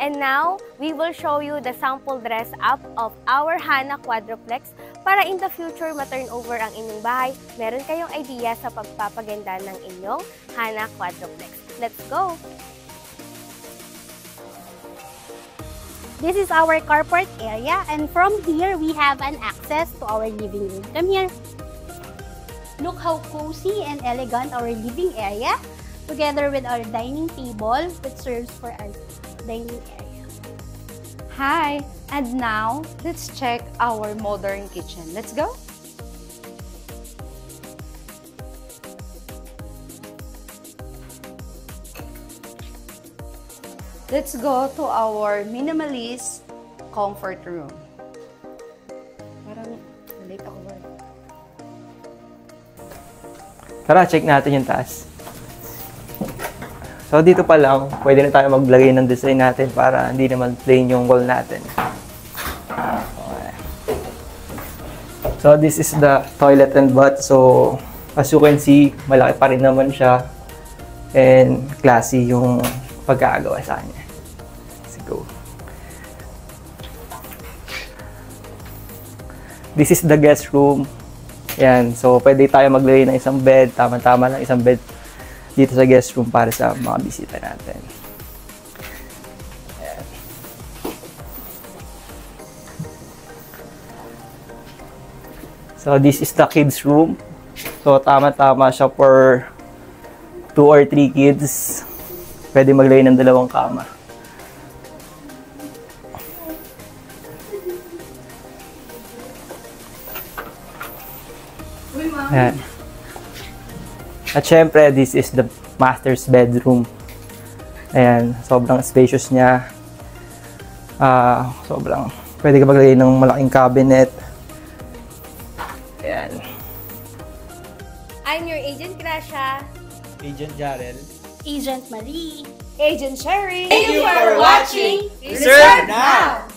And now, we will show you the sample dress up of our Hana Quadruplex para in the future ma-turn over ang inyong bahay. Meron kayong idea sa pagpapaganda ng inyong Hana Quadruplex. Let's go! This is our carport area, and from here we have an access to our living room. Come here. Look how cozy and elegant our living area, together with our dining table that serves for our dining area. Hi! And now, let's check our modern kitchen. Let's go! Let's go to our minimalist comfort room. Parang late ako ba? Tara, check natin yung taas. So, dito pa lang, pwede na tayo maglagay ng design natin para hindi naman plain yung wall natin. Okay. So, this is the toilet and bath. So, as you can see, malaki pa rin naman siya. And classy yung pagkakagawa sa kanya. Let's go. This is the guest room. Yan. So, pwede tayo maglagay ng isang bed. Tama-tama lang isang bed dito sa guest room para sa mga bisita natin. Ayan. So, this is the kids room. So, tama-tama siya for 2 or 3 kids. Pwede maglagay ng 2 kama. Ayan. At syempre, this is the master's bedroom. Ayan, sobrang spacious niya. Sobrang, pwede ka maglagay ng malaking cabinet. Ayan. I'm your Agent Gracia. Agent Jarel. Agent Marie. Agent Sherry. Thank you for watching. Reserve now!